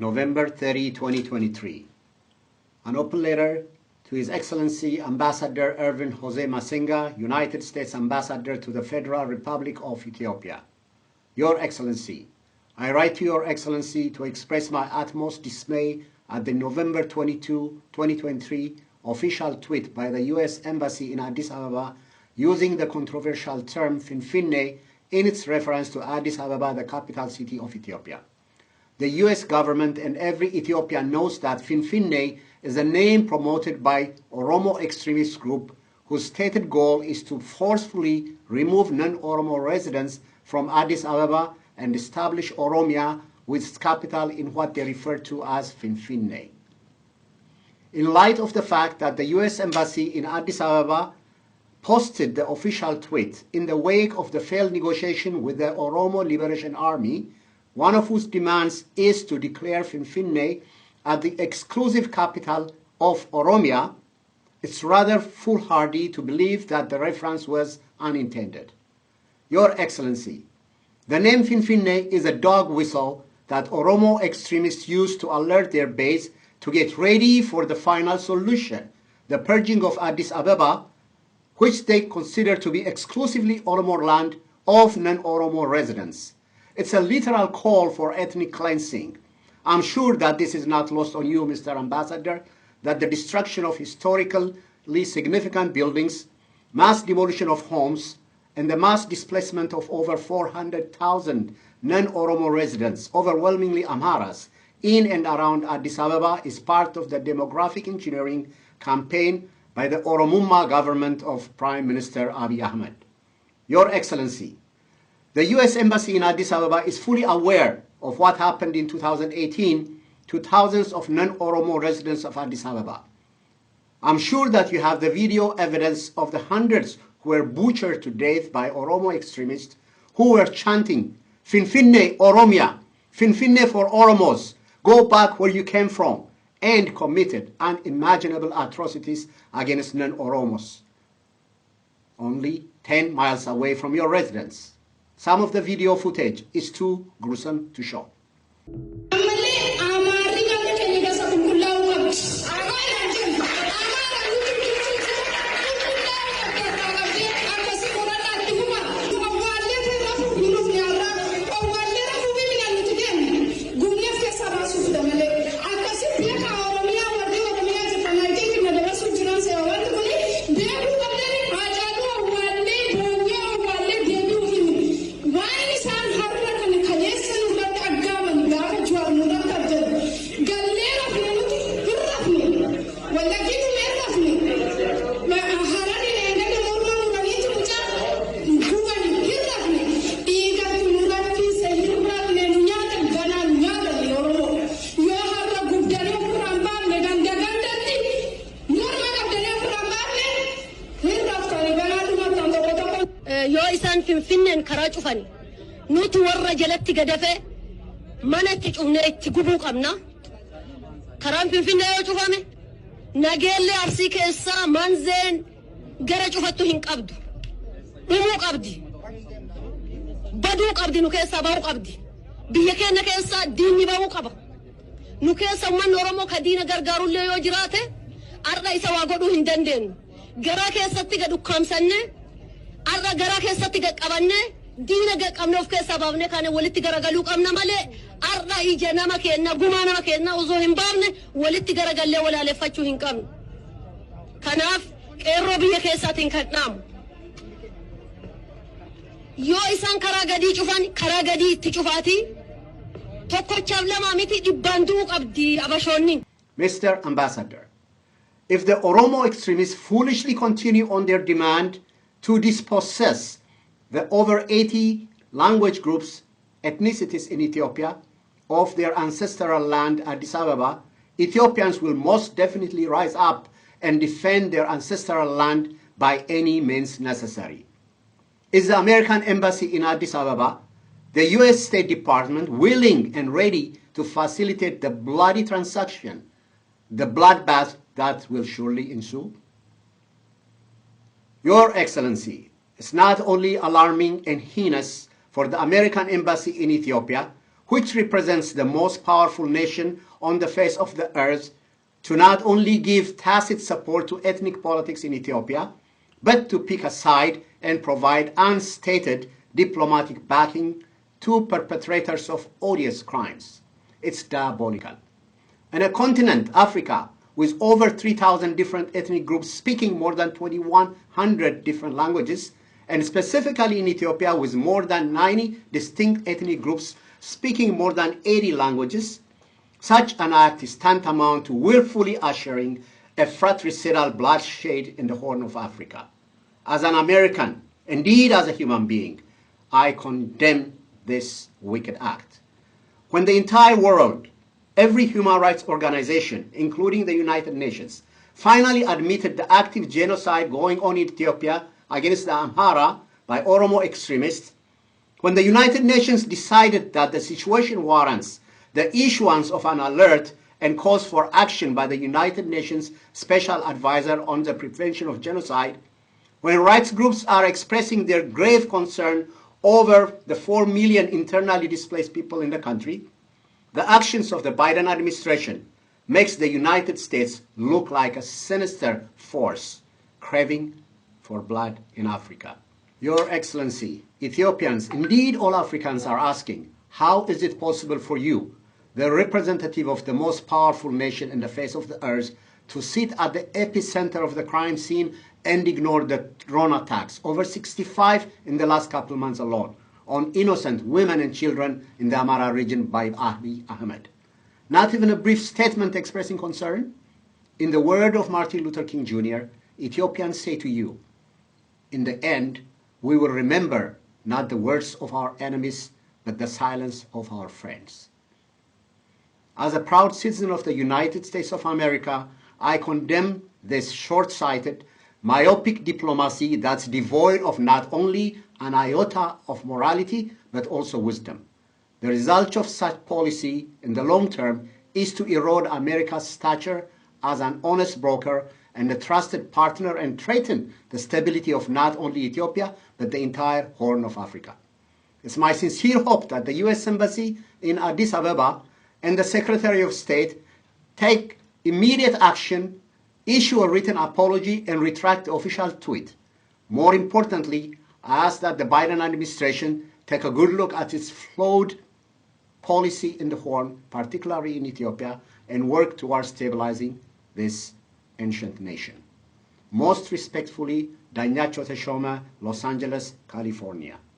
November 30, 2023. An open letter to His Excellency Ambassador Ervin Jose Masinga, United States Ambassador to the Federal Republic of Ethiopia. Your Excellency, I write to Your Excellency to express my utmost dismay at the November 22, 2023 official tweet by the U.S. Embassy in Addis Ababa using the controversial term Finfiné in its reference to Addis Ababa, the capital city of Ethiopia. The U.S. government and every Ethiopian knows that Finfiné is a name promoted by Oromo extremist group whose stated goal is to forcefully remove non-Oromo residents from Addis Ababa and establish Oromia with its capital in what they refer to as Finfiné. In light of the fact that the U.S. Embassy in Addis Ababa posted the official tweet in the wake of the failed negotiation with the Oromo Liberation Army, one of whose demands is to declare Finfiné as the exclusive capital of Oromia, it's rather foolhardy to believe that the reference was unintended. Your Excellency, the name Finfiné is a dog whistle that Oromo extremists use to alert their base to get ready for the final solution, the purging of Addis Ababa, which they consider to be exclusively Oromo land of non-Oromo residents. It's a literal call for ethnic cleansing. I'm sure that this is not lost on you, Mr. Ambassador, that the destruction of historically significant buildings, mass demolition of homes, and the mass displacement of over 400,000 non-Oromo residents, overwhelmingly Amharas, in and around Addis Ababa is part of the demographic engineering campaign by the Oromuma government of Prime Minister Abiy Ahmed. Your Excellency, the U.S. Embassy in Addis Ababa is fully aware of what happened in 2018 to thousands of non-Oromo residents of Addis Ababa. I'm sure that you have the video evidence of the hundreds who were butchered to death by Oromo extremists who were chanting, Finfiné Oromia, Finfiné for Oromos, go back where you came from, and committed unimaginable atrocities against non-Oromos, only 10 miles away from your residence. Some of the video footage is too gruesome to show. Finfinneen karaa cufani nuti warra jalatti gadafe mana itti cufne itti gubuu qabna. Karaan Finfinnee yoo cufame nageellee Arsii keessaa manzeen gara cufattu hin qabdu. Dhumuu qabdi. Baduu qabdi, nu keessaa bahuu qabdi. Biyya keenya keessaa diinni bahuu qaba. Nu keessa uummanni Oromoo ka diina gargaarullee yoo jiraate har'a isa waa godhuu hin dandeenyu. Garaa keessatti gad ukkaamsannee arra garaa keessatti qaqqabanne diina qaqqabne of keessaa baafne kan walitti garagaluu qabna malee arra ija nama kenna gumaa nama kenna osoo hin baafne walitti garagallee walaaleffachuu hin qabnu. Kanaaf qeerroo biyya keessaatiin kan dhaamu yoo isaan karaa gadii cufan karaa gadii itti cufaatii tokkochaaf lama miti dhibbaan du'uu qabdi abashoonni. Mr. Ambassador, if the Oromo extremists foolishly continue on their demand to dispossess the over 80 language groups, ethnicities in Ethiopia of their ancestral land, Addis Ababa, Ethiopians will most definitely rise up and defend their ancestral land by any means necessary. Is the American Embassy in Addis Ababa, the U.S. State Department, willing and ready to facilitate the bloody transaction, the bloodbath that will surely ensue? Your Excellency, it's not only alarming and heinous for the American Embassy in Ethiopia, which represents the most powerful nation on the face of the earth, to not only give tacit support to ethnic politics in Ethiopia, but to pick a side and provide unstated diplomatic backing to perpetrators of odious crimes. It's diabolical. In a continent, Africa, with over 3,000 different ethnic groups speaking more than 2,100 different languages, and specifically in Ethiopia with more than 90 distinct ethnic groups speaking more than 80 languages, such an act is tantamount to willfully ushering a fratricidal bloodshed in the Horn of Africa. As an American, indeed as a human being, I condemn this wicked act. When the entire world, every human rights organization, including the United Nations, finally admitted the active genocide going on in Ethiopia against the Amhara by Oromo extremists, when the United Nations decided that the situation warrants the issuance of an alert and calls for action by the United Nations Special Advisor on the Prevention of Genocide, when rights groups are expressing their grave concern over the 4 million internally displaced people in the country, the actions of the Biden administration makes the United States look like a sinister force craving for blood in Africa. Your Excellency, Ethiopians, indeed all Africans are asking, how is it possible for you, the representative of the most powerful nation in the face of the earth, to sit at the epicenter of the crime scene and ignore the drone attacks, over 65 in the last couple of months alone, on innocent women and children in the Amhara region by Abiy Ahmed? Not even a brief statement expressing concern? In the word of Martin Luther King Jr., Ethiopians say to you, in the end, we will remember not the words of our enemies, but the silence of our friends. As a proud citizen of the United States of America, I condemn this short-sighted, myopic diplomacy that's devoid of not only an iota of morality, but also wisdom. The result of such policy in the long term is to erode America's stature as an honest broker and a trusted partner and threaten the stability of not only Ethiopia, but the entire Horn of Africa. It's my sincere hope that the U.S. Embassy in Addis Ababa and the Secretary of State take immediate action, issue a written apology, and retract the official tweet. More importantly, I ask that the Biden administration take a good look at its flawed policy in the Horn, particularly in Ethiopia, and work towards stabilizing this ancient nation. Most respectfully, Dagnachew Teshome, Los Angeles, California.